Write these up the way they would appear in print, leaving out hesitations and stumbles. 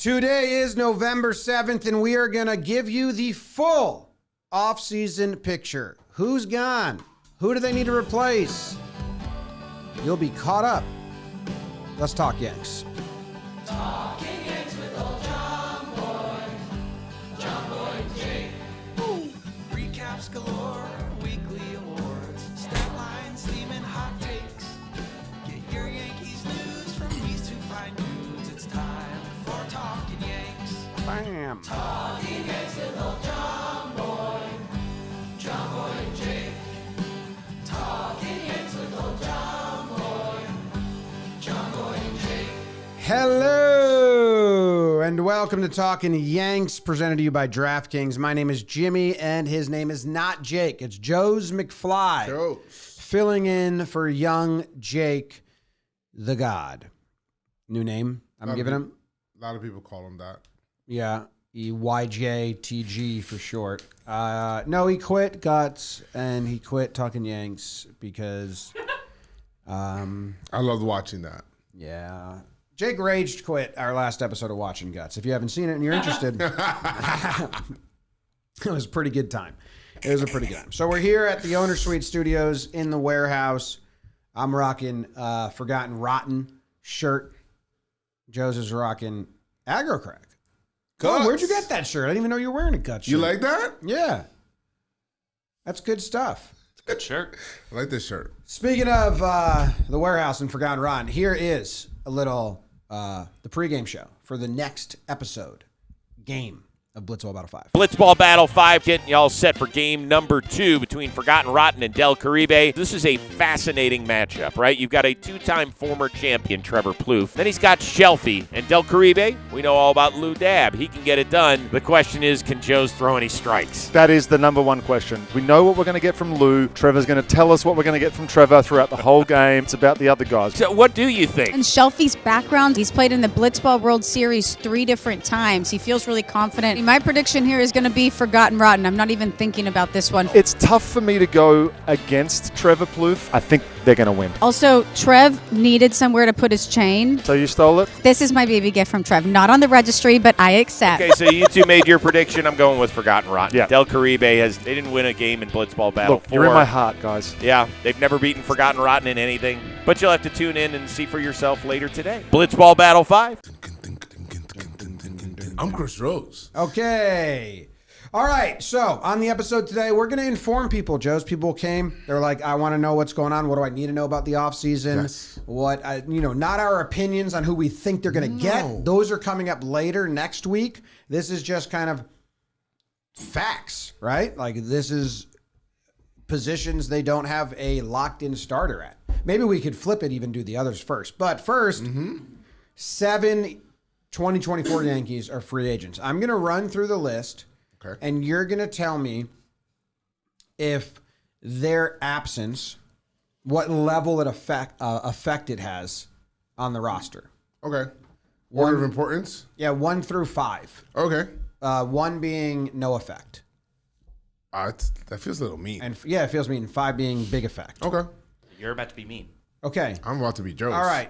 Today is November 7th, and we are going to give you the full off-season picture. Who's gone? Who do they need to replace? You'll be caught up. Let's talk Yanks. Talking Yanks with old Jomboy, Jomboy Jake. Recaps galore, weekly awards, stat lines, steaming hot takes. Get your Yankees news from these two fine dudes. It's time for Talking Yanks. Bam. Talking Yanks with old Jomboy, Jomboy Jake. Talking Yanks with old Jomboy, Jomboy Jake. Hello, and welcome to Talkin' Yanks, presented to you by DraftKings. My name is Jimmy, and his name is not Jake. It's Joez McFly, filling in for young Jake, the God. New name I'm giving him? A lot of people call him that. Yeah, YJTG for short. No, he quit Guts, and he quit Talkin' Yanks because... I loved watching that. Yeah. Jake raged quit our last episode of Watching Guts. If you haven't seen it and you're interested, it was a pretty good time. It was a pretty good time. So we're here at the Owner Suite Studios in the warehouse. I'm rocking Forgotten Rotten shirt. Joe's is rocking Aggro Crack. Oh, where'd you get that shirt? I didn't even know you were wearing a Guts shirt. You like that? Yeah. That's good stuff. Good shirt. I like this shirt. Speaking of the warehouse and Forgotten Rotten, here is a little the pregame show for the next episode game of Blitzball Battle 5. Blitzball Battle 5 getting y'all set for game number 2 between Forgotten Rotten and Del Caribe. This is a fascinating matchup, right? You've got a two-time former champion, Trevor Plouffe. Then he's got Shelfie. And Del Caribe, we know all about Lou Dab. He can get it done. The question is, can Joe's throw any strikes? That is the number one question. We know what we're going to get from Lou. Trevor's going to tell us what we're going to get from Trevor throughout the whole game. It's about the other guys. So what do you think? And Shelfie's background, he's played in the Blitzball World Series 3 different times. He feels really confident. My prediction here is going to be Forgotten Rotten. I'm not even thinking about this one. It's tough for me to go against Trevor Plouffe. I think they're going to win. Also, Trev needed somewhere to put his chain. So you stole it? This is my baby gift from Trev. Not on the registry, but I accept. Okay, so you two made your prediction. I'm going with Forgotten Rotten. Yeah. Del Caribe they didn't win a game in Blitzball Battle 4. You're in my heart, guys. Yeah, they've never beaten Forgotten Rotten in anything. But you'll have to tune in and see for yourself later today. Blitzball Battle 5. I'm Chris Rose. Okay. All right. So on the episode today, we're going to inform people. Joe's people came. They're like, I want to know what's going on. What do I need to know about the offseason? Yes. Not our opinions on who we think they're going to get. Those are coming up later next week. This is just kind of facts, right? Like this is positions they don't have a locked-in starter at. Maybe we could flip it, even do the others first. But first, 7 2024 Yankees are free agents. I'm going to run through the list. Okay. And you're going to tell me if their absence, what level it effect it has on the roster. Okay. Order of importance? Yeah, 1 through 5. Okay. 1 being no effect. That feels a little mean. And it feels mean. 5 being big effect. Okay. You're about to be mean. Okay. I'm about to be Joe's. All right.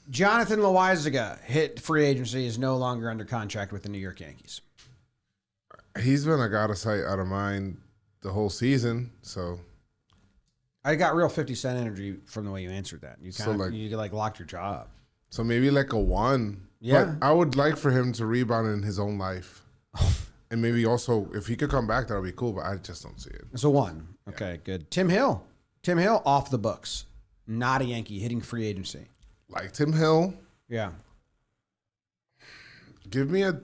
Jonathan Loaizaga hit free agency, is no longer under contract with the New York Yankees. He's been like out of sight, out of mind the whole season, so. I got real 50-cent energy from the way you answered that. You kind So, of you locked your jaw up. So maybe like a 1. Yeah. But I would like for him to rebound in his own life. And maybe also, if he could come back, that would be cool, but I just don't see it. It's a 1. Okay, good. Tim Hill off the books. Not a Yankee, hitting free agency. Like Tim Hill, Yeah. give me a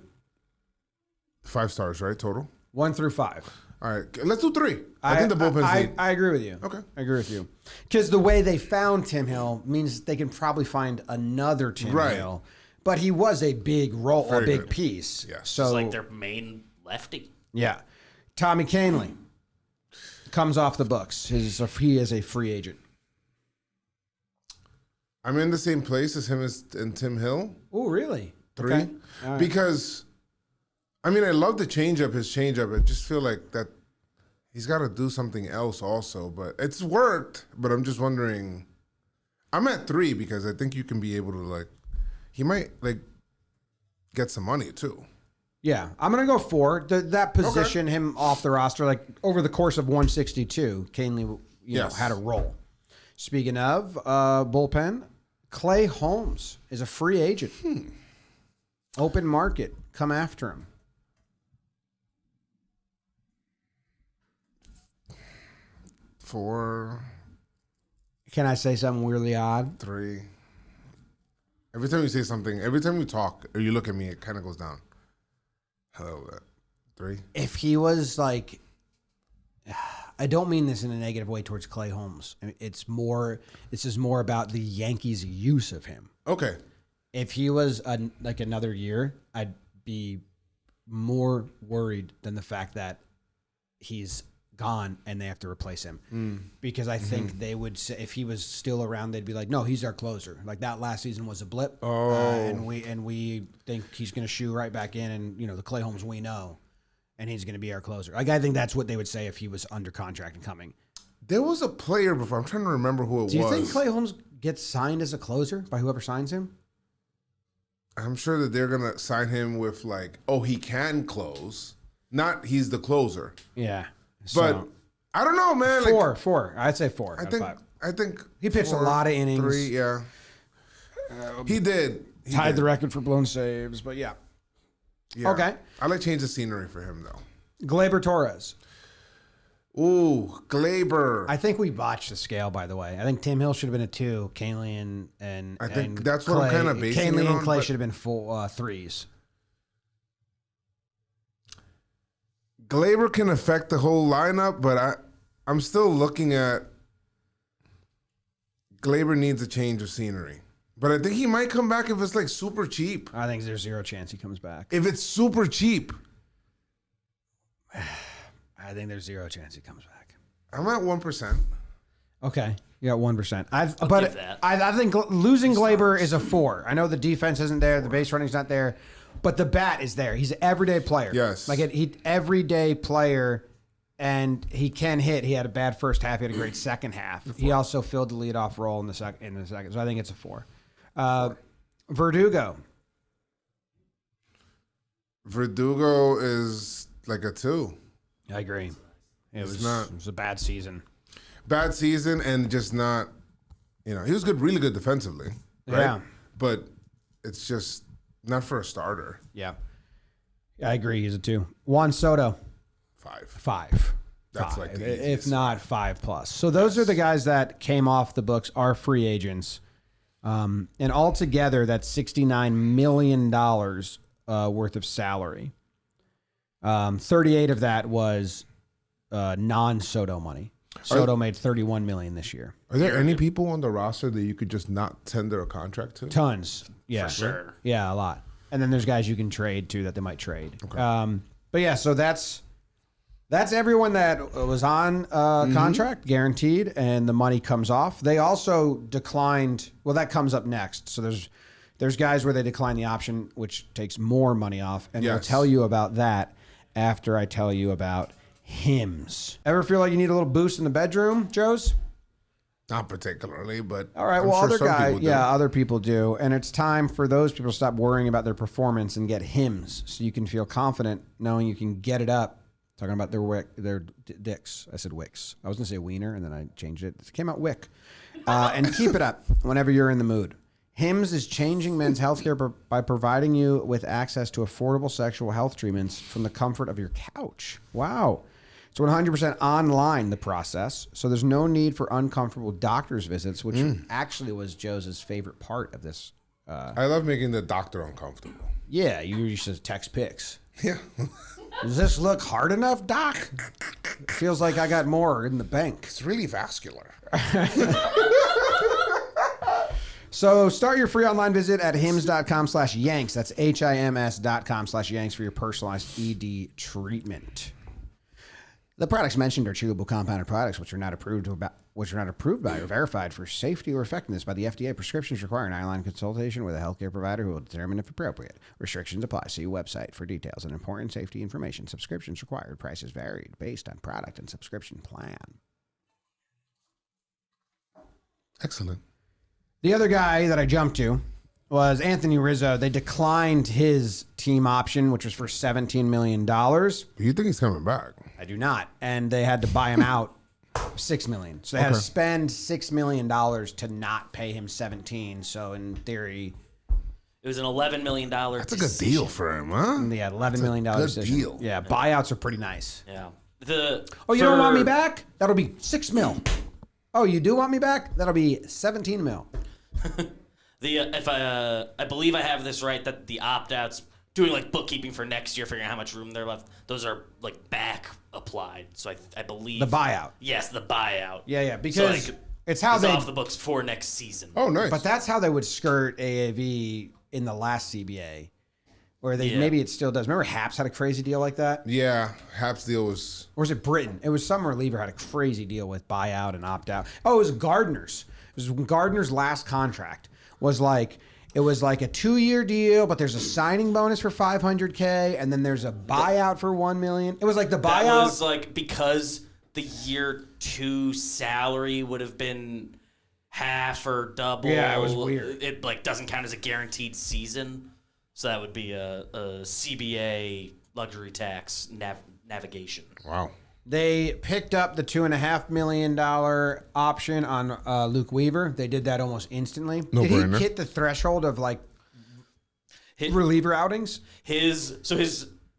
5 stars, right, total? 1 through 5. All right, let's do 3. I think the bullpen's I agree with you. Okay. I agree with you. Because the way they found Tim Hill means they can probably find another Tim Hill. But he was a big role, Very a big good. piece. Yes. So It's like their main lefty. yeah. Tommy Kahnle comes off the books. He is a free agent. I'm in the same place as him and Tim Hill. Oh, really? 3. Okay. All right. Because, I mean, I love the changeup, his changeup. I just feel like that he's got to do something else also. But it's worked. But I'm just wondering. I'm at 3 because I think you can be able to, like, he might like get some money too. Yeah, I'm going to go 4. That position, him off the roster, like over the course of 162, Canely had a role. Speaking of bullpen, Clay Holmes is a free agent. Open market. Come after him. 4, Can I say something weirdly odd? 3. Every time you say something, every time you talk or you look at me, it kind of goes down. Hello, 3. If he was like, I don't mean this in a negative way towards Clay Holmes. I mean, this is more about the Yankees' use of him. Okay. If he was like another year, I'd be more worried than the fact that he's gone and they have to replace him. Because I think they would say, if he was still around, they'd be like, no, he's our closer. Like that last season was a blip. And we think he's going to shoe right back in, and the Clay Holmes we know, and he's going to be our closer. Like I think that's what they would say if he was under contract and coming. There was a player before. I'm trying to remember who it was. Do you think Clay Holmes gets signed as a closer by whoever signs him? I'm sure that they're going to sign him with like, oh, he can close. Not he's the closer. Yeah. But I don't know, man. 4. I'd say 4. I think he pitched 4, a lot of innings. 3, yeah. He did. Tied the record for blown saves, but yeah. Okay. I like change the scenery for him though. Gleyber Torres. Ooh, Gleyber. I think we botched the scale, by the way. I think Tim Hill should have been a 2. Canely and I think and that's what I'm Clay- kind of basing Canely it and on, Clay but- should have been 3s. Gleyber can affect the whole lineup, but I'm still looking at Gleyber needs a change of scenery. But I think he might come back if it's like super cheap. I think there's 0 chance he comes back. If it's super cheap. I think there's 0 chance he comes back. I'm at 1%. Okay. You got 1%. I give that. I think losing Gleyber is a 4. I know the defense isn't there, the base running's not there, but the bat is there. He's an everyday player. Yes. Like he everyday player, and he can hit. He had a bad first half. He had a great second half. He also filled the leadoff role in the second. So I think it's a 4. Verdugo. Verdugo is like a 2. I agree. It was a bad season. Bad season and just not, he was really good defensively. Right? Yeah. But it's just not for a starter. Yeah. I agree. He's a 2. Juan Soto. 5. That's 5. like the if easiest. not 5+. So those are the guys that came off the books, are free agents. And altogether, that's $69 million worth of salary. 38 of that was non-Soto money. Soto made $31 million this year. Are there any people on the roster that you could just not tender a contract to? Tons. Yeah. For sure. Yeah, a lot. And then there's guys you can trade too that they might trade. Okay. But yeah, so that's everyone that was on contract, guaranteed, and the money comes off. They also declined. Well, that comes up next. So there's guys where they decline the option, which takes more money off, and we'll tell you about that after I tell you about hymns. Ever feel like you need a little boost in the bedroom, Joes? Not particularly, but All right. I'm well, sure other some guys, people do. other people do, and it's time for those people to stop worrying about their performance and get hymns, so you can feel confident knowing you can get it up. Talking about their dicks. I said wicks. I was gonna say wiener, and then I changed it. It came out wick. And keep it up whenever you're in the mood. Hims is changing men's healthcare by providing you with access to affordable sexual health treatments from the comfort of your couch. Wow. It's 100% online, the process, so there's no need for uncomfortable doctor's visits, which actually was Joe's favorite part of this. I love making the doctor uncomfortable. Yeah, you used to text pics. Yeah. Does this look hard enough, Doc? It feels like I got more in the bank. It's really vascular. So start your free online visit at hims.com/yanks. That's HIMS.com/yanks for your personalized ED treatment. The products mentioned are chewable compounded products which are not approved by or verified for safety or effectiveness by the FDA. Prescriptions require an online consultation with a healthcare provider who will determine if appropriate. Restrictions apply. See website for details and important safety information. Subscriptions required. Prices varied based on product and subscription plan. Excellent. The other guy that I jumped to was Anthony Rizzo. They declined his team option, which was for $17 million. You think he's coming back? I do not. And they had to buy him out $6 million. So they had to spend $6 million to not pay him 17. So in theory, It was an $11 million. That's a good deal for him, huh? they had $11 million good decision. deal. Yeah, buyouts are pretty nice. Yeah. You don't want me back? That'll be $6 million. Oh, you do want me back? That'll be $17 million. If I believe I have this right, that the opt-outs, doing like bookkeeping for next year, figuring out how much room they're left, those are like back applied. So I believe The buyout. Yes, the buyout. Yeah, because it's how it's they off the books for next season. Oh, nice. But that's how they would skirt AAV in the last CBA, where maybe it still does. Remember Haps had a crazy deal like that? Yeah, Hap's deal was... Or was it Britain? It was some reliever had a crazy deal with buyout and opt out. Oh, it was Gardner's. It was Gardner's last contract was like, it was like a 2-year deal, but there's a signing bonus for $500K, and then there's a buyout for $1 million. It was like the buyout. That was like because the year 2 salary would have been half or double. Yeah, it was weird. It like doesn't count as a guaranteed season, so that would be a CBA luxury tax navigation. Wow. They picked up the $2.5 million option on Luke Weaver. They did that almost instantly. No Did brainer. he hit the threshold of like His reliever outings? his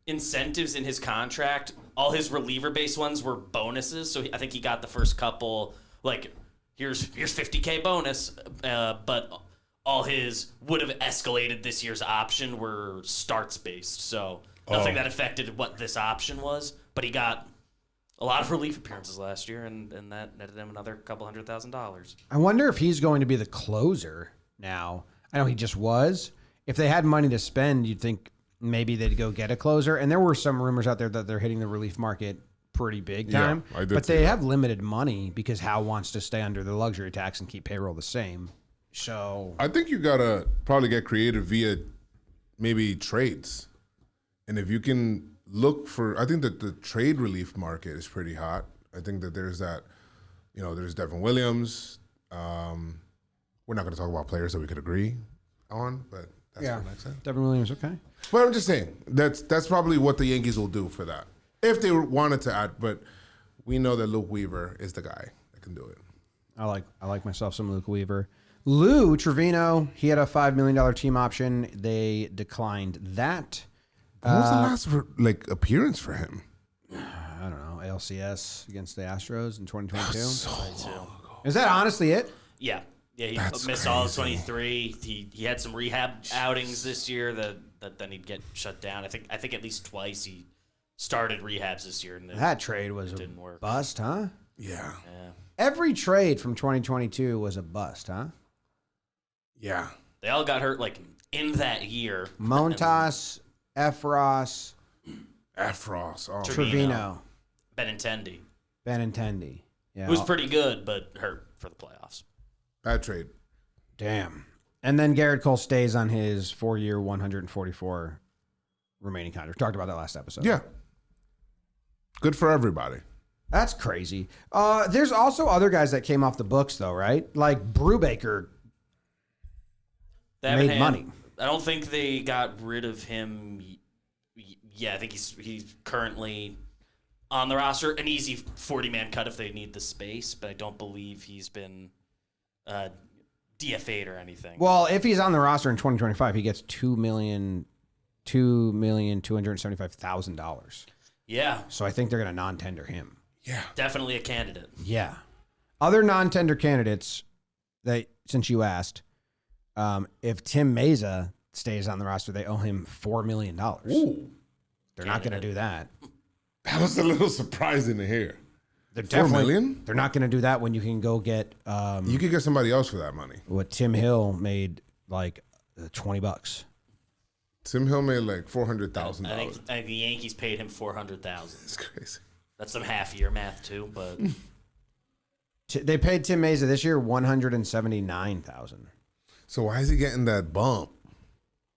incentives in his contract, all his reliever based ones were bonuses. So I think he got the first couple like here's $50K bonus, but all his would have escalated this year's option were starts based. So nothing that affected what this option was, but he got a lot of relief appearances last year, and that netted him another couple $100,000. I wonder if he's going to be the closer now. I know he just was. If they had money to spend, you'd think maybe they'd go get a closer. And there were some rumors out there that they're hitting the relief market pretty big time. I did but see they that. have limited money because Howe wants to stay under the luxury tax and keep payroll the same. So I think you got to probably get creative via maybe trades. And if you can look for, I think that the trade relief market is pretty hot. I think that there's that, there's Devin Williams. We're not going to talk about players that we could agree on, but that's for next time. Devin Williams, okay. But I'm just saying, that's probably what the Yankees will do for that. If they wanted to add, but we know that Luke Weaver is the guy that can do it. I like myself some Luke Weaver. Lou Trevino, he had a $5 million team option. They declined that. When was the last appearance for him? I don't know, ALCS against the Astros in 2022. So Is that honestly it? Yeah, he That's missed all of crazy. 23. He had some rehab outings this year that then he'd get shut down. I think at least twice he started rehabs this year, and That trade was a didn't work. bust, huh? yeah. Every trade from 2022 was a bust, huh? Yeah. They all got hurt like in that year. Montas, Efros, Afros. Oh, Trevino, Benintendi, Benintendi. Yeah, who's pretty good but hurt for the playoffs. bad trade. damn. And then Garrett Cole stays on his 4-year, 144 remaining contract. Talked about that last episode. Yeah. Good for everybody. That's crazy. There's also other guys that came off the books, though, right? Like Brubaker They haven't made money. I don't think they got rid of him. Yeah, I think he's currently on the roster. An easy 40-man cut if they need the space, but I don't believe he's been DFA'd or anything. Well, if he's on the roster in 2025, he gets $2,275,000. Yeah, So I think they're going to non-tender him. Yeah. definitely a candidate. Yeah. Other non-tender candidates that, since you asked, if Tim Meza stays on the roster, they owe him $4 million. Ooh. They're not going to do that. That was a little surprising to hear. They're $4 definitely- million? They're not going to do that when you can go get You could get somebody else for that money. what Tim Hill made like $20. Tim Hill made like I $400,000. think the Yankees paid him $400,000. It's crazy. That's some half-year math too, but They paid Tim Meza this year $179,000. So why is he getting that bump?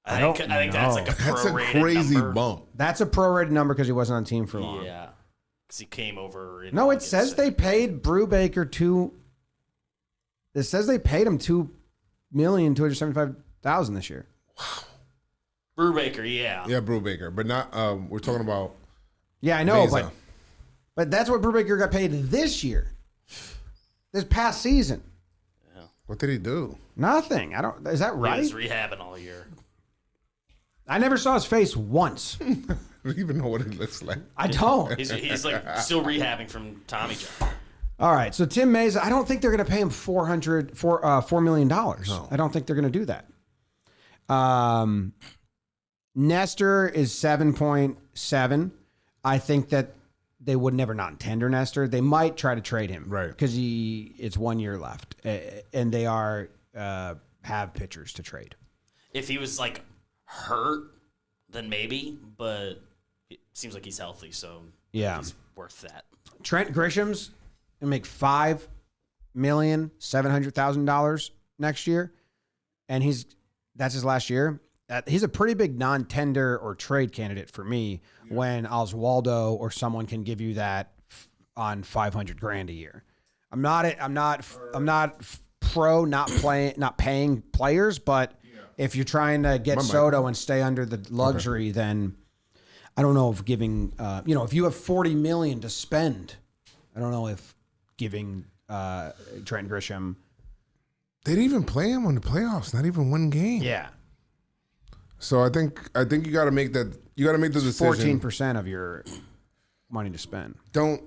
I don't think that's like a That's a prorated crazy number. bump. That's a prorated number because he wasn't on the team for long. Yeah, because he came over. In No, it August. says they paid Brubaker It says they paid him $2,275,000 $100,000 this year. Brubaker, yeah. Yeah, Brubaker, but not. We're talking about. Yeah, I know, Meza. but that's what Brubaker got paid this year. This past season. What did he do? Nothing. I don't. Is that He right? was rehabbing all year. I never saw his face once. I don't even know what it looks like. I don't. He's like still rehabbing from Tommy John. All right. So Tim Meza, I don't think they're going to pay him $4 million. No. I don't think they're going to do that. Nestor is 7.7. I think that they would never non-tender Nestor. They might try to trade him, right? Because it's 1 year left, and they have pitchers to trade. If he was like hurt, then maybe. But it seems like he's healthy, so Yeah. he's worth that. Trent Grisham's gonna make $5,700,000 next year, and that's his last year. He's a pretty big non-tender or trade candidate for me when Oswaldo or someone can give you that on $500,000 a year. I'm not pro not paying players, but if you're trying to get Soto and stay under the luxury, then I don't know if giving if you have $40 million to spend, I don't know if giving Trent Grisham. They didn't even play him in the playoffs. Not even one game. Yeah. So I think you got to make that. You got to make the decision. 14% of your money to spend. Don't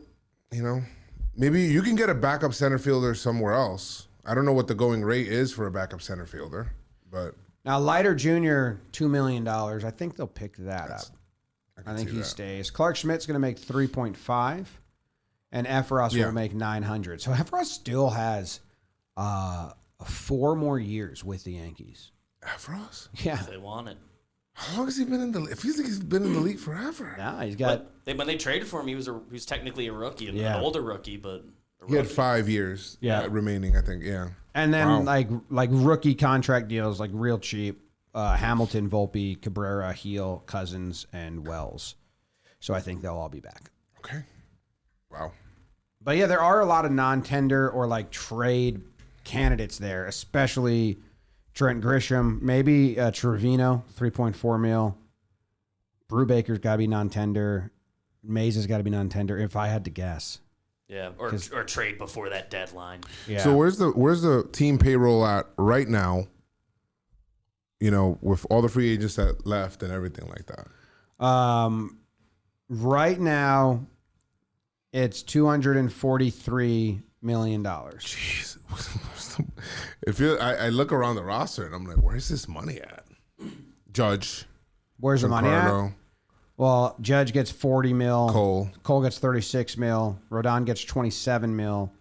maybe you can get a backup center fielder somewhere else. I don't know what the going rate is for a backup center fielder, but Now Leiter Jr. $2 million. I think they'll pick that up. I think see he that. stays. Clark Schmidt's going to make 3.5, and Efros will make 900. So Efros still has 4 more years with the Yankees. Efros? Yeah. If they want it. How long has he been in the? It feels like he's been in the league forever. Nah, he's got. But when they traded for him, he was technically a rookie, an older rookie, but a He had rookie. 5 years remaining, I think. Yeah. And then Wow. like rookie contract deals, like real cheap. Hamilton, Volpe, Cabrera, Heel, Cousins, and Wells. So I think they'll all be back. Okay. Wow. But yeah, there are a lot of non-tender or like trade candidates there, especially Trent Grisham, maybe Trevino, 3.4 mil. Brubaker's got to be non-tender. Meza's got to be non-tender. If I had to guess, Yeah, or trade before that deadline. yeah. So where's the team payroll at right now? With all the free agents that left and everything like that. Right now, it's $243 million. Jeez. I look around the roster and I'm like, where's this money at? Judge. Where's the money at? Ricardo, Well, Judge gets 40 mil. Cole. Gets 36 mil. Rodon gets 27 mil.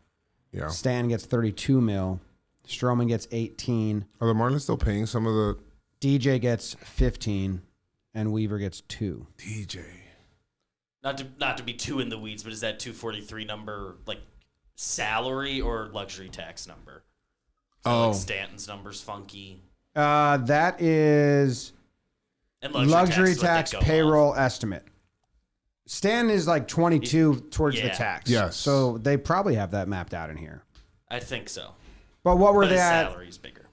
Yeah. Stan gets 32 mil. Stroman gets 18. Are the Marlins still paying some of the DJ gets 15. And Weaver gets 2. DJ? Not to be too in the weeds, but is that 243 number like salary or luxury tax number? So like Stanton's number's funky. That is And luxury tax tax payroll estimate. Stan is like 22 towards the tax. Yes. So they probably have that mapped out in here. I think so. But what were But they his at? salary's bigger.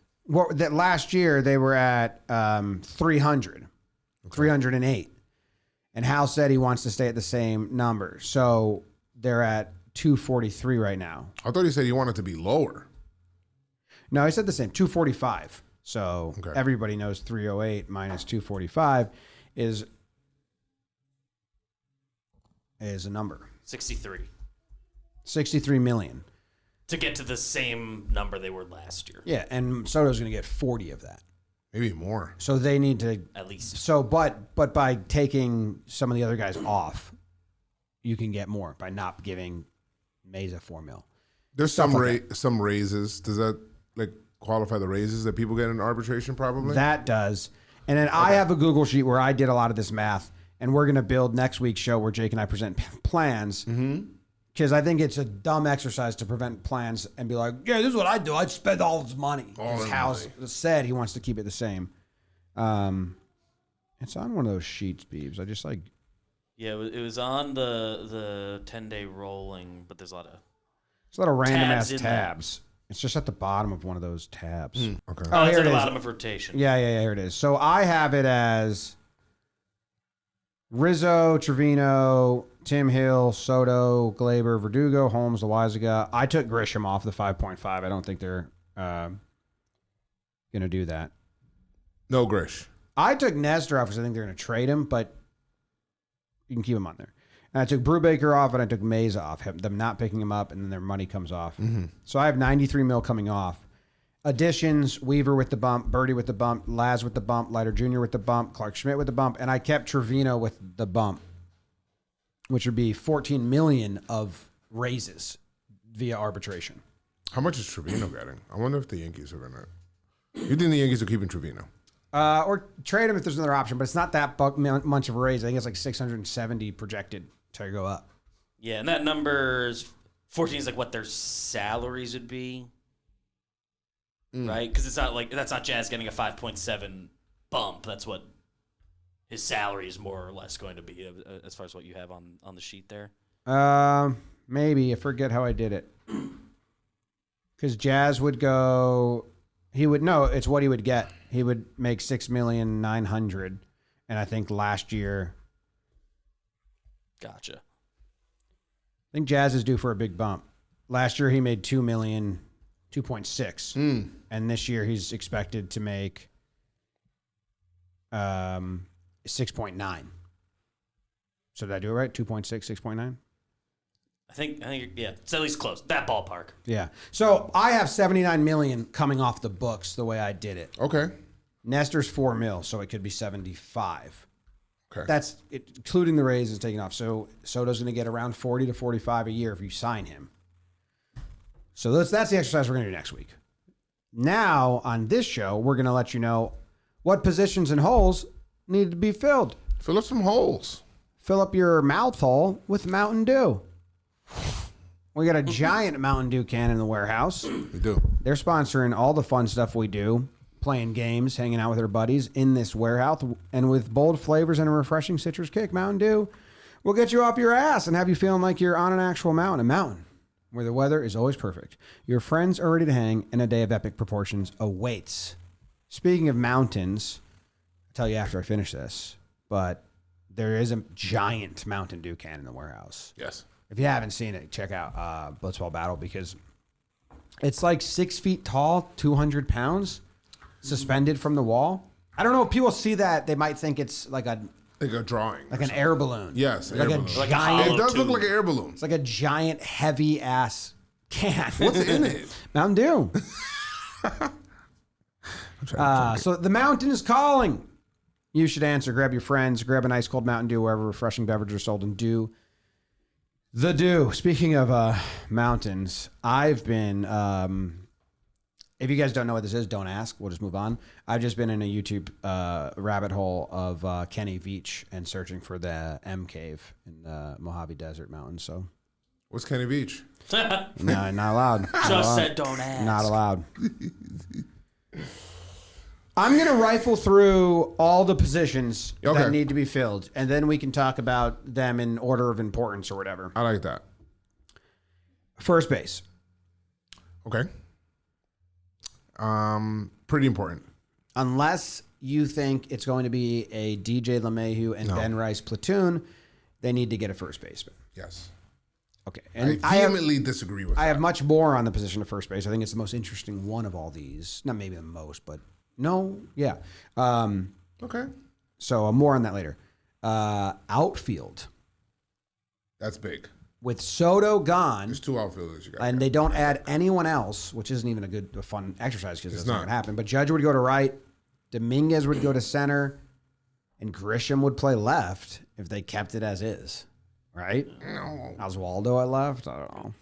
That last year they were at 308. And Hal said he wants to stay at the same number. So they're at 243 right now. I thought he said he wanted to be lower. No, he said the same, 245. So Okay. everybody knows 308 minus 245 is a number. 63. 63 million. To get to the same number they were last year. Yeah, and Soto's going to get 40 of that. Maybe more. So they need to At least. So but by taking some of the other guys off, you can get more by not giving Meza 4 mil. There's Stuff some like some raises. Does that qualify the raises that people get in arbitration? Probably. That does. And then I have a Google sheet where I did a lot of this math, and we're going to build next week's show where Jake and I present plans. Because I think it's a dumb exercise to prevent plans and be like, yeah, this is what I do. I'd spend all this money. Because Hal said he wants to keep it the same. It's on one of those sheets, Beebs. I just like... Yeah, it was on the 10-day rolling, but there's a lot of It's a lot of random-ass in tabs. It's just at the bottom of one of those tabs. Okay. Oh, it's here at it the is. bottom of rotation. Yeah, here it is. So I have it as Rizzo, Trevino, Tim Hill, Soto, Glaber, Verdugo, Holmes, Loaizaga. I took Grisham off the 5.5. I don't think they're going to do that. No Grish. I took Nestor off because I think they're going to trade him, but you can keep him on there. And I took Brubaker off, and I took Mays off. Them not picking him up, and then their money comes off. Mm-hmm. So I have 93 mil coming off. Additions, Weaver with the bump, Birdie with the bump, Laz with the bump, Leiter Jr. with the bump, Clark Schmidt with the bump, and I kept Trevino with the bump, which would be 14 million of raises via arbitration. How much is Trevino getting? I wonder if the Yankees are gonna. You think the Yankees are keeping Trevino? Or trade him if there's another option, but it's not that much of a raise. I think it's like 670 projected to go up. Yeah, and that number's 14 is like what their salaries would be. Right? Because it's not like that's not Jazz getting a 5.7 bump. That's what his salary is more or less going to be as far as what you have on the sheet there. Maybe. I forget how I did it. Because Jazz would go, it's what he would get. He would make $6,900,000, and I think last year, Gotcha. I think Jazz is due for a big bump. Last year he made $2.6 and this year he's expected to make 6.9. So did I do it right? 2.6, 6.9? I think yeah, it's at least close. That ballpark. Yeah. So I have 79 million coming off the books the way I did it. Okay. Nestor's 4 mil, so it could be 75. Okay. That's it, including the raises taken off. So Soto's going to get around 40 to 45 a year if you sign him. So that's the exercise we're going to do next week. Now, on this show, we're going to let you know what positions and holes need to be filled. Fill up some holes. Fill up your mouth hole with Mountain Dew. We got a giant Mountain Dew can in the warehouse. We do. They're sponsoring all the fun stuff we do, playing games, hanging out with our buddies in this warehouse, and with bold flavors and a refreshing citrus kick, Mountain Dew will get you off your ass and have you feeling like you're on an actual mountain, a mountain where the weather is always perfect. Your friends are ready to hang, and a day of epic proportions awaits. Speaking of mountains, I'll tell you after I finish this, but there is a giant Mountain Dew can in the warehouse. Yes. If you haven't seen it, check out Blitzball Battle because it's like 6 feet tall, 200 pounds, suspended from the wall. I don't know if people see that, they might think it's like a drawing. like an air balloon. Yes, like air a balloon. Like a giant. hollow It does look tube. like an air balloon. It's like a giant, heavy ass can. What's in it? Mountain Dew. So the mountain is calling. You should answer. Grab your friends. Grab an ice cold Mountain Dew wherever refreshing beverages are sold, and do the Dew. Speaking of mountains, I've been. If you guys don't know what this is, don't ask. We'll just move on. I've just been in a YouTube rabbit hole of Kenny Beach and searching for the M Cave in the Mojave Desert Mountains. So What's Kenny Beach? no, not allowed. Not Just allowed. said don't ask. Not allowed. I'm going to rifle through all the positions Okay. that need to be filled, and then we can talk about them in order of importance or whatever. I like that. First base. Okay. Pretty important. Unless you think it's going to be a DJ LeMahieu and Ben Rice platoon, they need to get a first baseman. Yes. Okay. I And I have, vehemently disagree with I that. have much more on the position of first base. I think it's the most interesting one of all these. Not maybe the most, but no. Yeah. Okay. So more on that later. Outfield. That's big. With Soto gone, There's 2 outfielders you got. and they don't add anyone else, which isn't even a fun exercise because It's that's not not. going to happen. But Judge would go to right, Dominguez would go to center, and Grisham would play left if they kept it as is, right? No. Oswaldo at left, I don't know.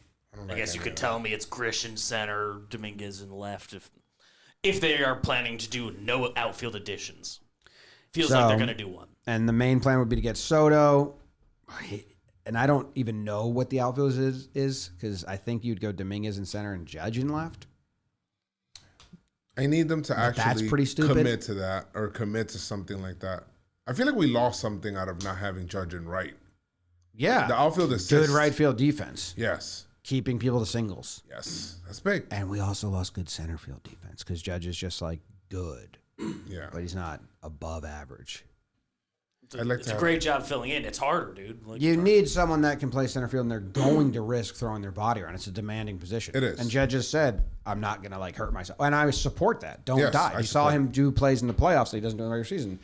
I guess you could tell me it's Grisham center, Dominguez in left if they are planning to do no outfield additions. Feels like they're going to do one. And the main plan would be to get Soto. And I don't even know what the outfield is because I think you'd go Dominguez in center and Judge in left. I need them to actually That's pretty stupid. commit to that or commit to something like that. I feel like we lost something out of not having Judge in right. Yeah. The outfield Good assist. right field defense. Yes. keeping people to singles. Yes, that's big. And we also lost good center field defense because Judge is just like good, Yeah, but he's not above average. It's a great job filling in. It's harder, dude. Like, You need someone that can play center field, and they're going to risk throwing their body around. It's a demanding position. It is. And Judge has said, I'm not going to like hurt myself. And I support that. Don't Yes, die. I You saw support him do plays in the playoffs that he doesn't do in the regular season.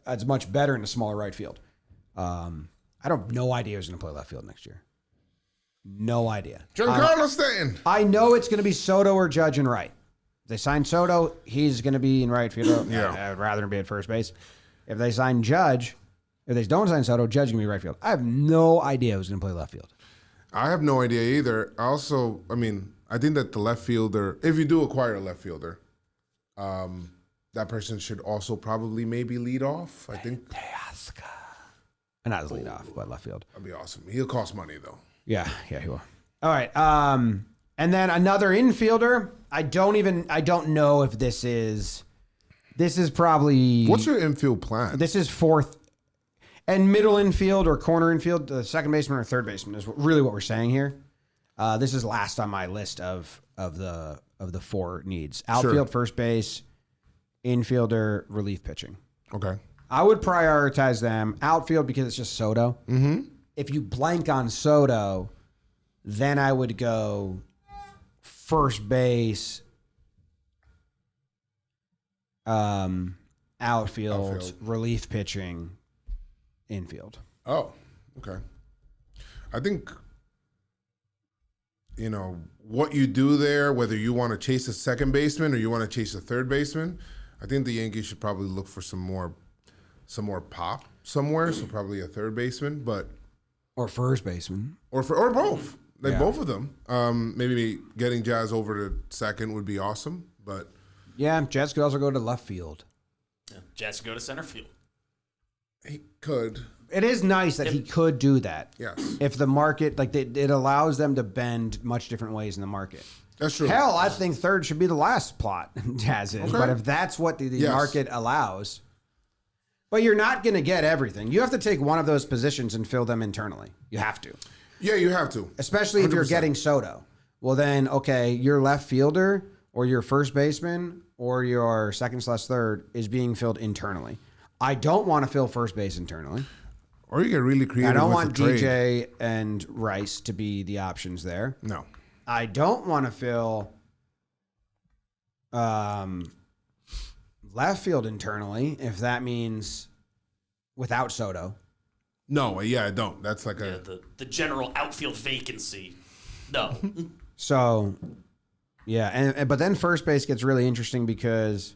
It's much better in the smaller right field. I don't no idea who's going to play left field next year. No idea. Giancarlo Stanton. I know it's going to be Soto or Judge in right. If they sign Soto, he's going to be in right field. Yeah. I'd rather him be at first base. If they sign Judge, if they don't sign Soto, Judge can be right field. I have no idea who's going to play left field. I have no idea either. I think that the left fielder, if you do acquire a left fielder, that person should also probably maybe lead off. I think And not as lead off, but left field. that'd be awesome. He'll cost money though. Yeah, he will. All right. And then another infielder. I don't know if this is probably. What's your infield plan? This is fourth and middle infield or corner infield. The second baseman or third baseman is really what we're saying here. This is last on my list of the four needs: outfield, first base, infielder, relief pitching. Okay. I would prioritize them. Outfield because it's just Soto. Mm-hmm. If you blank on Soto, then I would go first base, outfield, relief pitching, infield. Oh, okay. I think, what you do there, whether you want to chase a second baseman or you want to chase a third baseman, I think the Yankees should probably look for some more pop somewhere. So probably a third baseman, Or first baseman. or both. Both of them. Maybe getting Jazz over to second would be awesome, but Yeah, Jets could also go to left field. Yeah. Jets go to center field. he could. It is nice that he could do that. Yes. If the market, it allows them to bend much different ways in the market. That's true. Hell, I think third should be the last plot, Jazz is. Okay. But if that's what the Yes. market allows, but you're not going to get everything. You have to take one of those positions and fill them internally. You have to. Yeah, you have to. Especially if you're 100%. getting Soto. Well, then, okay, your left fielder or your first baseman or your second/third is being filled internally. I don't want to fill first base internally. Or you get really creative. I don't with want the trade. DJ and Rice to be the options there. No. I don't want to fill left field internally if that means without Soto. No, yeah, I don't. That's like Yeah, the general outfield vacancy. No. So, yeah, but then first base gets really interesting because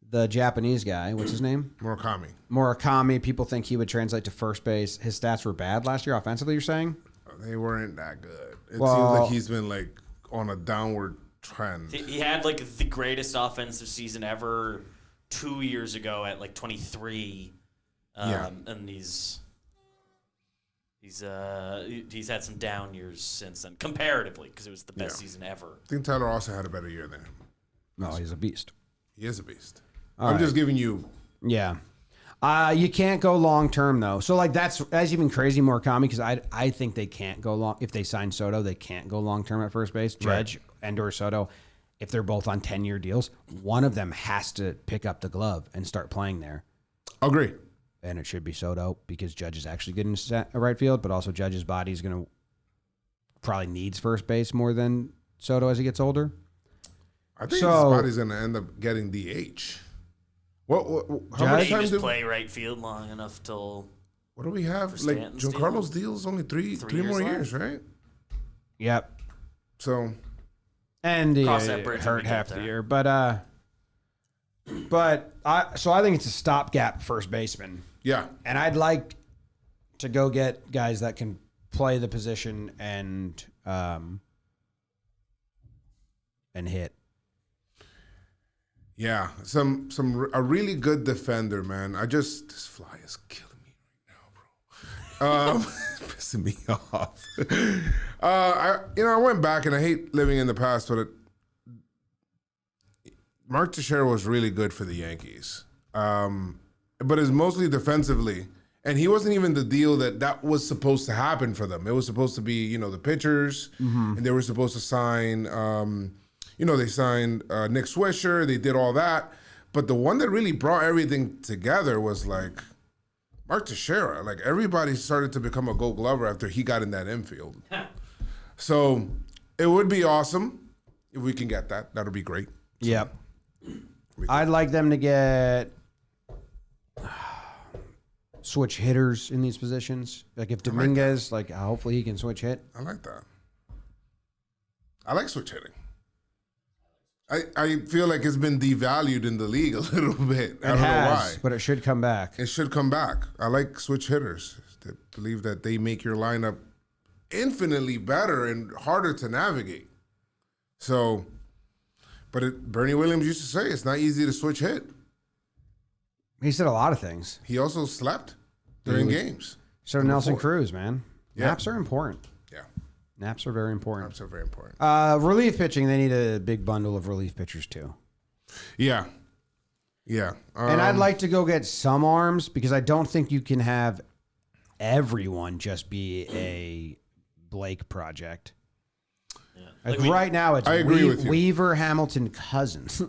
the Japanese guy, what's his name? Murakami. People think he would translate to first base. His stats were bad last year offensively, you're saying? They weren't that good. It Well- seems like he's been on a downward trend. He had the greatest offensive season ever 2 years ago at 23. Yeah. And he's had some down years since then, comparatively, because it was the best season ever. I think Tyler also had a better year than him. No, he's a beast. He is a beast. All I'm right. just giving you. Yeah. You can't go long term though. So that's even crazy Murakami because I think they can't go long if they sign Soto. They can't go long term at first base. Judge and or Soto, if they're both on 10-year deals, one of them has to pick up the glove and start playing there. Agree. And it should be Soto because Judge is actually good in right field, but also Judge's body is going to probably needs first base more than Soto as he gets older. I think his So- body's going to end up getting DH. How Judge? many He times just do play right field long enough till what do we have? for Stanton's Giancarlo's deal is only three years more left. years, right? Yep. So And he Cross that bridge when we hurt get half there. the year, but I think it's a stopgap first baseman. yeah, And I'd like to go get guys that can play the position and hit. yeah. A really good defender, man. This fly is killing me right now, bro. Pissing me off. I went back and I hate living in the past, but Mark Teixeira was really good for the Yankees. But it's mostly defensively. And he wasn't even the deal that was supposed to happen for them. It was supposed to be, the pitchers, and they were supposed to sign, they signed Nick Swisher. They did all that. But the one that really brought everything together was like Mark Teixeira. Like everybody started to become a Gold Glover after he got in that infield. So it would be awesome if we can get that. That'll be great. Yep. I'd like them to get switch hitters in these positions. Like if Dominguez, hopefully he can switch hit. I like that. I like switch hitting. I feel like it's been devalued in the league a little bit. I don't know why. But it should come back. It should come back. I like switch hitters. I believe that they make your lineup infinitely better and harder to navigate. So, but Bernie Williams used to say it's not easy to switch hit. He said a lot of things. He also slept during games. So Nelson Cruz, man. Yeah. Naps are important. Yeah. Naps are very important. Naps are very important. Relief pitching, they need a big bundle of relief pitchers too. Yeah. Yeah. And I'd like to go get some arms because I don't think you can have everyone just be a Blake project. Yeah. Right now, it's I agree with you. Weaver, Hamilton, Cousins.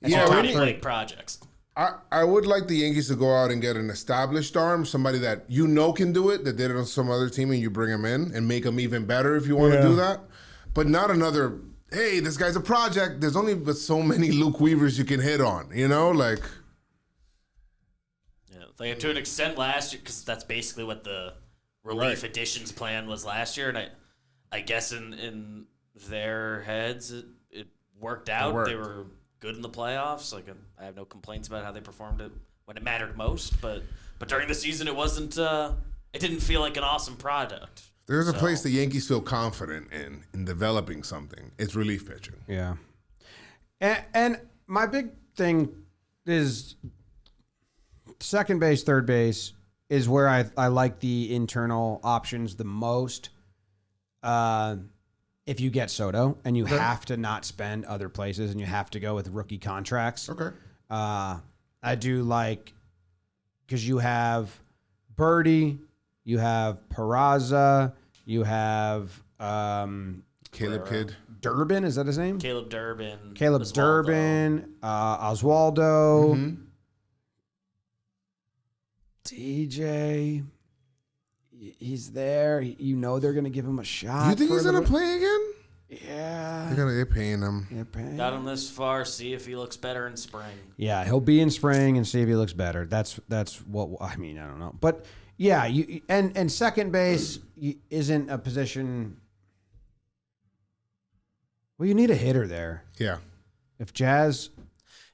Yeah, Tony Blake projects. I would like the Yankees to go out and get an established arm, somebody that can do it, that did it on some other team, and you bring him in and make him even better if you want to do that. But not another, hey, this guy's a project. There's only but so many Luke Weavers you can hit on, like. Yeah, like to an extent last year, because that's basically what the relief additions plan was last year, and I guess in their heads it worked out. They were good in the playoffs. Like I have no complaints about how they performed it when it mattered most, but during the season it wasn't. It didn't feel like an awesome product. There's a place the Yankees feel confident in developing something. It's relief pitching. Yeah, and my big thing is second base, third base is where I like the internal options the most. If you get Soto and you have to not spend other places and you have to go with rookie contracts. Okay. I do like, because you have Birdie, you have Peraza, you have Caleb Kidd. Durbin, is that his name? Caleb Durbin. Oswaldo. Mm-hmm. DJ. He's there. They're going to give him a shot. You think he's going to play again? Yeah. They're paying him. Got him this far. See if he looks better in spring. Yeah, he'll be in spring and see if he looks better. That's what I don't know. But yeah, and second base isn't a position. Well, you need a hitter there. Yeah. If Jazz,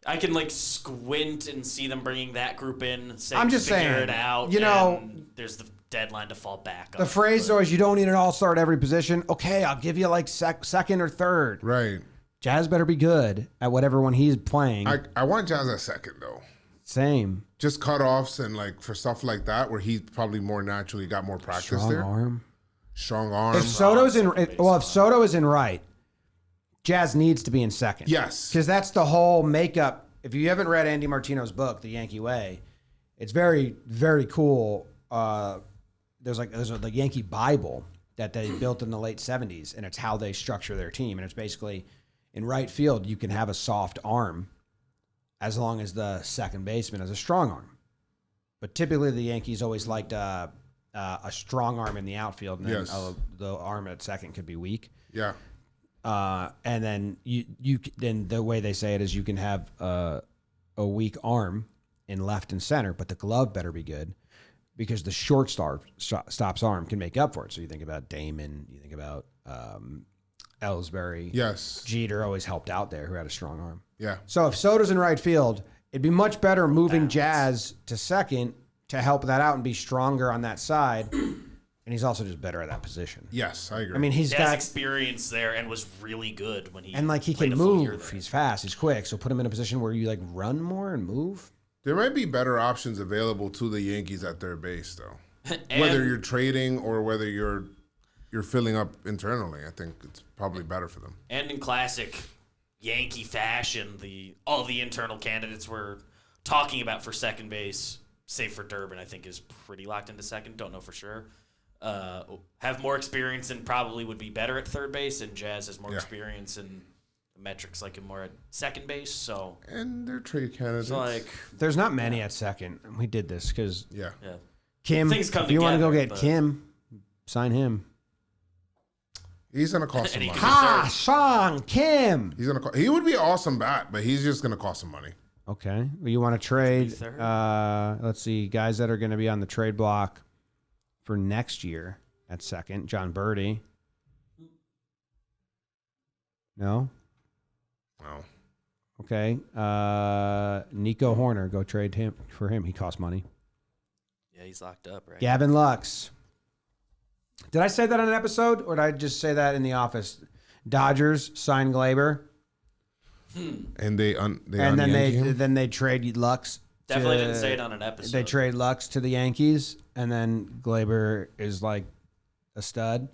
I can squint and see them bringing that group in. I'm just figure saying, it out. and there's the deadline to fall back. The phrase is always, you don't need an all-star at every position. Okay, I'll give you second or third. Right. Jazz better be good at whatever one he's playing. I want Jazz at second, though. Same. Just cutoffs and for stuff like that where he's probably more naturally got more practice there. Strong arm. If Soto is in right, Jazz needs to be in second. Yes. Because that's the whole makeup. If you haven't read Andy Martino's book, The Yankee Way, it's very, very cool. There's a Yankee Bible that they built in the late 70s, and it's how they structure their team. And it's basically, in right field, you can have a soft arm as long as the second baseman has a strong arm. But typically the Yankees always liked a strong arm in the outfield, and then the arm at second could be weak. Yeah. And then then the way they say it is you can have a weak arm in left and center, but the glove better be good, because the shortstop's arm can make up for it. So you think about Damon, you think about Ellsbury. Yes. Jeter always helped out there, who had a strong arm. Yeah. So if Soto's in right field, it'd be much better moving Jazz to second to help that out and be stronger on that side. And he's also just better at that position. Yes, I agree. I mean, He has experience there and was really good when he he played can a full year move. there. He's fast. He's quick. So put him in a position where you run more and move. There might be better options available to the Yankees at their base, though. Whether you're trading or whether you're filling up internally, I think it's probably better for them. And in classic Yankee fashion, all the internal candidates we're talking about for second base save for Durbin, I think is pretty locked into second. Don't know for sure. Have more experience and probably would be better at third base, and Jazz has more experience and metrics like him more at second base. So And they're trade candidates. it's like There's not many at second. We did this because yeah. Kim, Things come if you want to go together, get but- Kim, sign him. He's gonna cost And some he money. can- Ha, Song, Kim. He's gonna. He would be an awesome bat, but he's just gonna cost some money. Okay. Well, you want to trade, third. let's see, guys that are going to be on the trade block for next year at second. John Birdie. No? No. Okay. Nico Horner, go trade him for him. He costs money. yeah, he's locked up, right? Gavin Lux. Did I say that on an episode, or did I just say that in the office? Dodgers sign Glaber, And they and then they trade Lux. Definitely to- didn't say it on an episode. They trade Lux to the Yankees, and then Glaber is like a stud.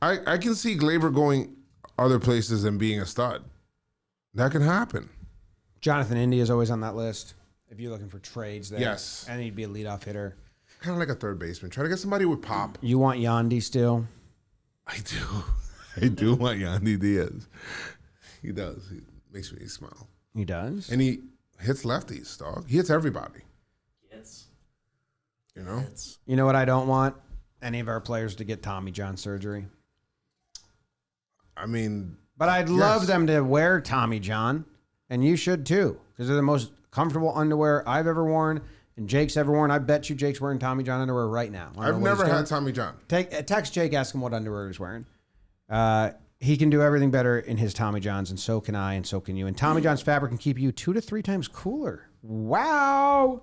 I can see Glaber going other places and being a stud. That can happen. Jonathan India is always on that list. If you're looking for trades there. Yes. And he'd be a leadoff hitter. Kind of like a third baseman. Try to get somebody with pop. You want Yandy still? I do. I do want Yandy Diaz. He does. He makes me smile. He does. And he hits lefties, dog. He hits everybody. Yes. You know? You know what I don't want? Any of our players to get Tommy John surgery. I mean, But I'd love them to wear Tommy John, and you should too, because they're the most comfortable underwear I've ever worn, and Jake's ever worn. I bet you Jake's wearing Tommy John underwear right now. I don't I've know what never he's had doing. Tommy John. Text Jake, ask him what underwear he's wearing. He can do everything better in his Tommy Johns, and so can I, and so can you. And Tommy John's fabric can keep you 2 to 3 times cooler. Wow.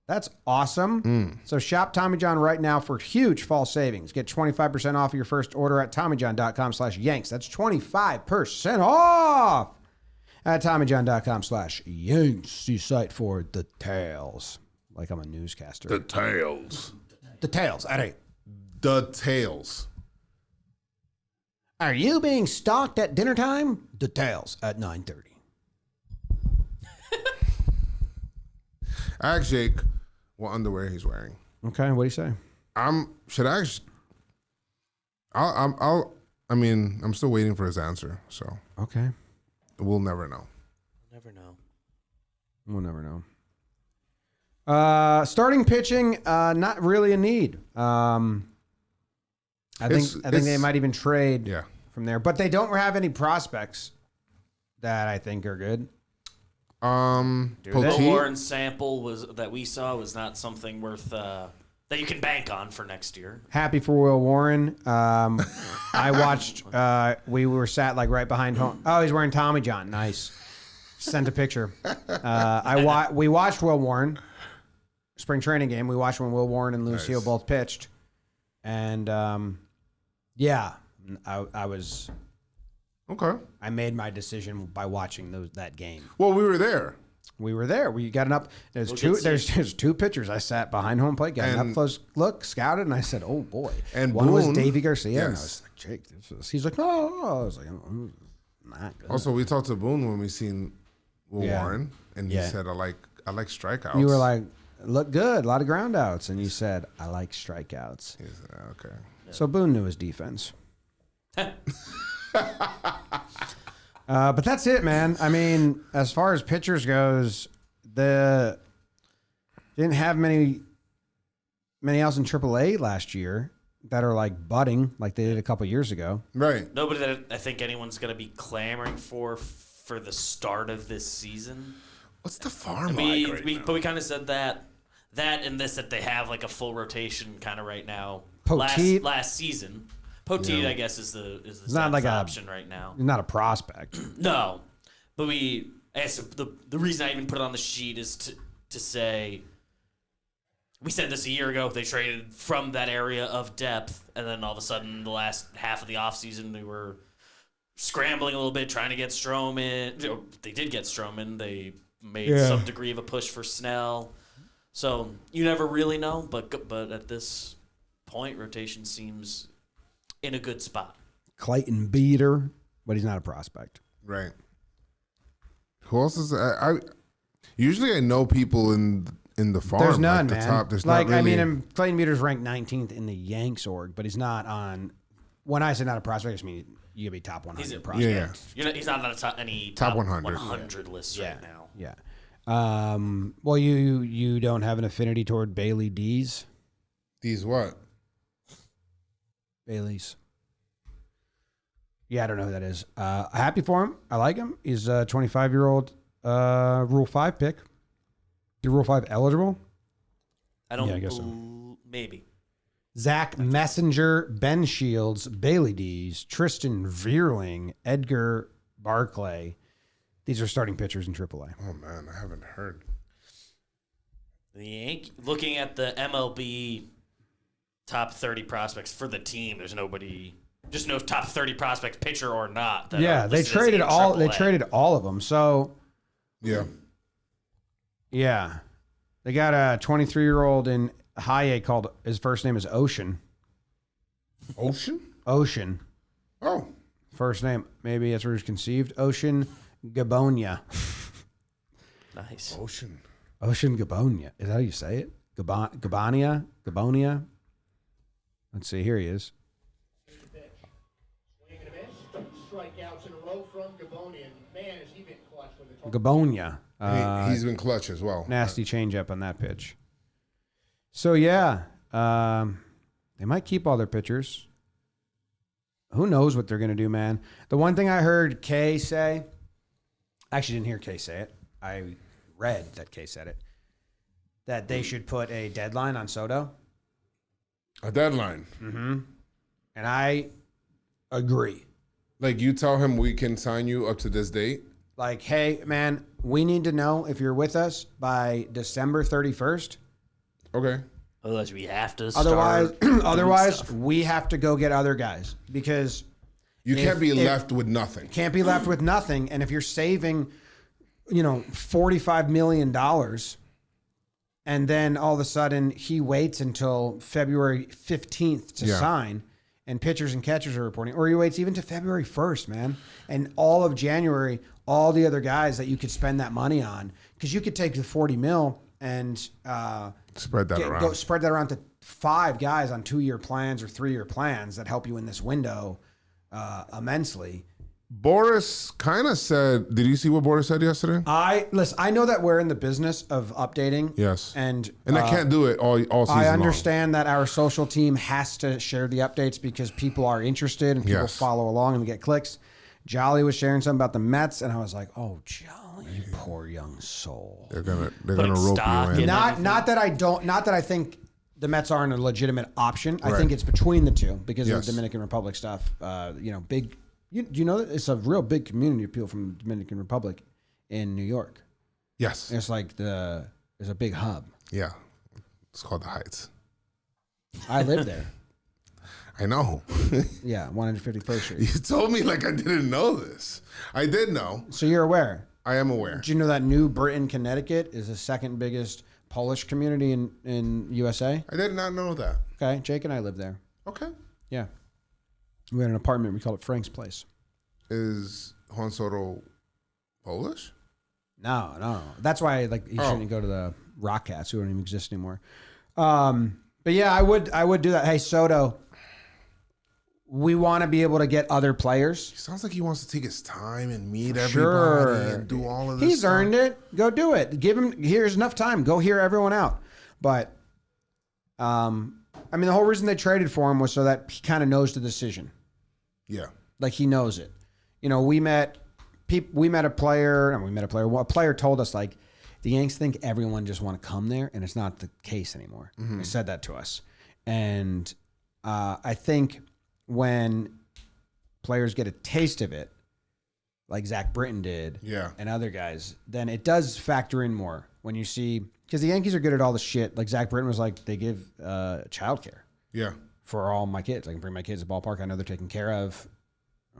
That's awesome. So shop Tommy John right now for huge fall savings. Get 25% off your first order at TommyJohn.com/Yanks. That's 25% off at TommyJohn.com/Yanks. The site for details. Like I'm a newscaster. The tails. Details. All right. The tails. Are you being stalked at dinner time? Details at 9:30. Ask Jake what underwear he's wearing. Okay, what do you say? I'm still waiting for his answer, so Okay. we'll never know. Never know. We'll never know. Starting pitching, not really a need. I think they might even trade Yeah. from there, but they don't have any prospects that I think are good. The Poteet. Warren sample that we saw was not something worth that you can bank on for next year. Happy for Will Warren. I watched. We were sat like right behind home. Oh, he's wearing Tommy John. Nice. Sent a picture. We watched Will Warren spring training game. We watched when Will Warren and Lucio both pitched, and yeah, I was. Okay. I made my decision by watching that game. Well, we were there. We were there. We got an up. There's two pitchers. I sat behind home plate, got an And- up close look, scouted, and I said, "Oh boy!" And one was Boone- Davey Garcia, and I yes. was like, "Jake, he's like, no." I was like, "Oh, not good." Also, we talked to Boone when we seen Will Yeah. Warren, and he Yeah. said, "I like strikeouts." You were like, "Look good, a lot of ground outs," and you said, "I like strikeouts." He said, "Okay." So Boone knew his defense. But that's it, man. I mean, as far as pitchers goes, didn't have many else in AAA last year that are like budding like they did a couple years ago. Right. Nobody that I think anyone's going to be clamoring for the start of this season. What's the farm like right now? But we kind of said that and this, that they have like a full rotation kind of right now. Poteet. Last season. Poteet, Yeah. I guess, is the not like option right now. He's not a prospect. No, but I guess the reason I even put it on the sheet is to say we said this a year ago. They traded from that area of depth, and then all of a sudden, the last half of the offseason, they were scrambling a little bit, trying to get Stroman. They did get Stroman. They made some degree of a push for Snell. So you never really know, but at this point, rotation seems in a good spot. Clayton Beater, but he's not a prospect. Right. Who else is I usually I know people in in the farm. There's none, like the man. Top, there's like, not really. I mean, Clayton Muter's ranked 19th in the Yanks org, but he's not on. When I say not a prospect, I just mean you gotta be top 100 He's a prospect. Yeah. He's not on any Top 100. 100 lists right now. Yeah. Well, you don't have an affinity toward Bailey D's. These what? Bailey's. Yeah, I don't know who that is. Happy for him. I like him. He's a 25-year-old Rule 5 pick. You Rule 5 eligible? I don't. Yeah, I guess so. Maybe. Zach Messenger, Ben Shields, Bailey D's, Tristan Veerling, Edgar Barclay. These are starting pitchers in AAA. Oh man, I haven't heard. Looking at the MLB top 30 prospects for the team, there's nobody. Just no top 30 prospects, pitcher or not. Yeah, they traded all. They traded all of them. So Yeah. yeah, they got a 23-year-old in high A called. His first name is Ocean. Ocean? Ocean. Oh. First name. Maybe that's where he's conceived. Ocean Gabonia. Nice. Ocean. Ocean Gabonia. Is that how you say it? Gabonia? Gabonia? Let's see. Here he is. Strikeouts in a row from Gabonian. Man, has he been clutch with the Gabonia. He's been clutch as well. Nasty changeup on that pitch. So, yeah. They might keep all their pitchers. Who knows what they're going to do, man? The one thing I heard Kay say, I actually didn't hear Kay say it. I read that Kay said it, that they should put a deadline on Soto. A deadline. Mm-hmm. And I agree. Like you tell him we can sign you up to this date. Like, hey, man, we need to know if you're with us by December 31st. Okay. Otherwise, we have to. Otherwise, we have to go get other guys because You can't be left with nothing. Can't be left with nothing. And if you're saving, $45 million, and then all of a sudden he waits until February 15th to sign, and pitchers and catchers are reporting, or he waits even to February 1st, man, and all of January, all the other guys that you could spend that money on, because you could take the 40 mil and spread that around. Spread that around to 5 guys on 2-year plans or 3-year plans that help you in this window immensely. Boris kind of said, did you see what Boris said yesterday? I know that we're in the business of updating. Yes. And I can't do it all season I understand that our social team has to share the updates because people are interested and people follow along and get clicks. Jolly was sharing something about the Mets, and I was like, "Oh, Jolly, you poor young soul." They're gonna rope you in. Not that I think the Mets aren't a legitimate option. I think it's between the two because of the Dominican Republic stuff. Big. You know that it's a real big community of people from the Dominican Republic in New York. Yes. It's like there's a big hub. Yeah. It's called the Heights. I live there. I know. Yeah, 151st Street. You told me like I didn't know this. I did know. So you're aware. I am aware. Did you know that New Britain, Connecticut is the second biggest Polish community in USA? I did not know that. Okay, Jake and I live there. Okay. Yeah. We had an apartment. We called it Frank's Place. Is Juan Soto Polish? No. That's why he shouldn't go to the Rockcats, who don't even exist anymore. But yeah, I would do that. Hey, Soto, we want to be able to get other players. He sounds like he wants to take his time and meet everybody and do all of this. He's earned it. Go do it. Give him. Here's enough time. Go hear everyone out. But, the whole reason they traded for him was so that he kind of knows the decision. Yeah. Like he knows it. We met a player. A player told us like the Yanks think everyone just want to come there, and it's not the case anymore. They said that to us, and I think when players get a taste of it, like Zach Britton did, and other guys, then it does factor in more when you see, because the Yankees are good at all the shit. Like Zach Britton was like, they give childcare. Yeah. For all my kids. I can bring my kids to the ballpark. I know they're taken care of.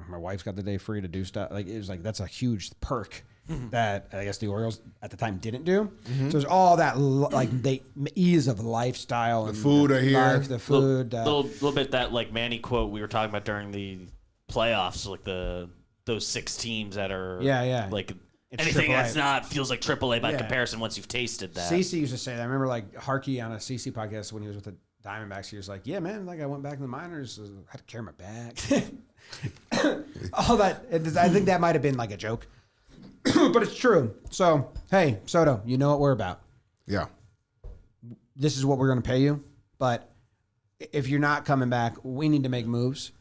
My wife's got the day free to do stuff. Like it was like, that's a huge perk that I guess the Orioles at the time didn't do. So there's all that the ease of lifestyle, the and food I hear, the food, little bit that like Manny quote we were talking about during the playoffs, like those 6 teams that are like it's Anything AAA. that's not feels like AAA by Yeah. comparison once you've tasted that. CeCe used to say that. I remember like Harkey on a CeCe podcast when he was with the Diamondbacks. He was like, "Yeah, man, like I went back in the minors, had to carry my bag." All that. I think that might have been like a joke, but it's true. So hey, Soto, you know what we're about. Yeah. This is what we're going to pay you, but if you're not coming back, we need to make moves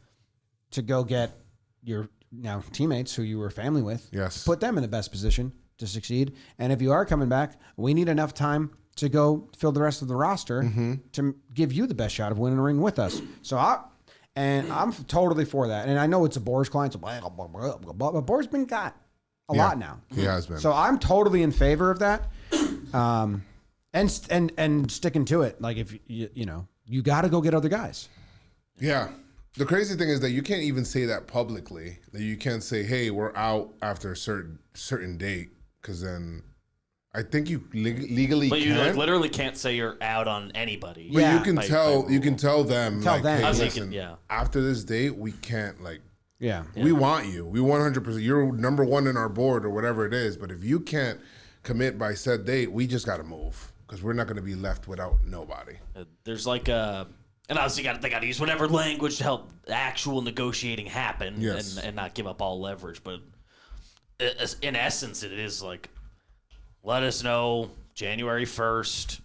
to go get your teammates who you were family with. Yes. Put them in the best position to succeed. And if you are coming back, we need enough time to go fill the rest of the roster to give you the best shot of winning a ring with us. So I'm totally for that. And I know it's a Boris client, so blah, blah, blah, blah, blah, but Boris been got a lot now. He has been. So I'm totally in favor of that. And sticking to it. Like if you got to go get other guys. Yeah. The crazy thing is that you can't even say that publicly. That you can't say, "Hey, we're out after a certain date," because then I think you legally But you can. like, literally can't say you're out on anybody. But Yeah. you can By tell. rule. You can tell them. Tell like, them. Hey, I was listen, thinking, yeah. after this date, we can't like. Yeah. We want you. We 100%. You're number one in our board or whatever it is. But if you can't commit by said date, we just got to move because we're not going to be left without nobody. There's like a, and obviously they got to use whatever language to help actual negotiating happen, Yes. and not give up all leverage. But in essence, it is like, let us know January 1st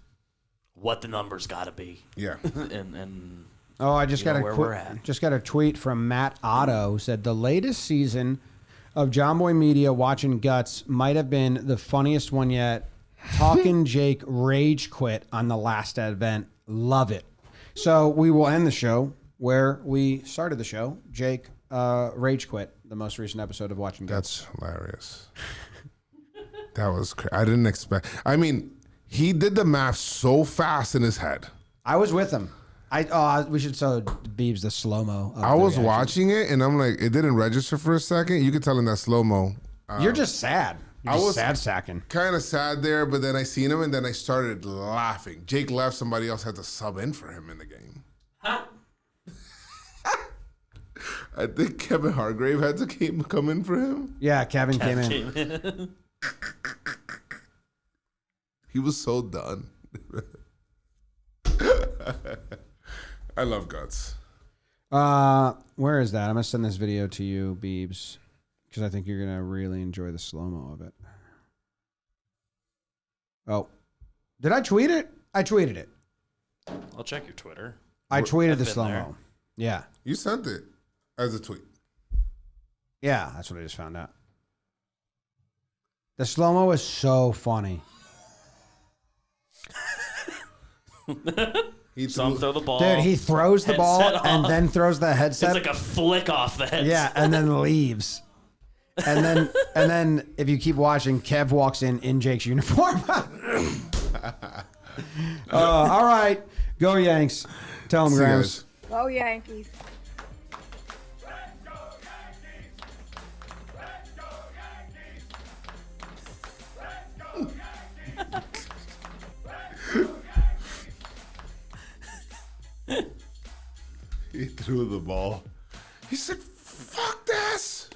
what the numbers got to be, Yeah. and Oh, I just You know got where we're at. just got a tweet from Matt Otto, who said the latest season of Jomboy Media Watching Guts might have been the funniest one yet. Talkin Jake rage quit on the last event. Love it. So we will end the show where we started the show. Jake rage quit the most recent episode of Watching Guts. That's hilarious. That was crazy. I didn't expect. I mean, he did the math so fast in his head. I was with him. We should show Beebs the slow-mo. I was watching it and I'm like, it didn't register for a second. You could tell in that slow-mo. You're just sad. You're I just was- sad sacking. Kind of sad there, but then I seen him and then I started laughing. Jake left. Somebody else had to sub in for him in the game. I think Kevin Hargrave had to come in for him. Yeah, Kevin came in. He was so done. I love Guts. Where is that? I'm gonna send this video to you, Beebs, because I think you're gonna really enjoy the slow mo of it. Oh, did I tweet it? I tweeted it. I'll check your Twitter. I tweeted I've the been slow there. mo. Yeah, You sent it as a tweet. yeah, that's what I just found out. The slow mo is so funny. Some throw the ball. Dude, he throws the ball Headset and off. then throws the It's headset. like a flick off the head. Yeah, and then leaves. And then if you keep watching, Kev walks in Jake's uniform. All right, go Yanks. Tell them, See you Grams. guys. Go Yankees. He threw the ball. He said, "Fuck this."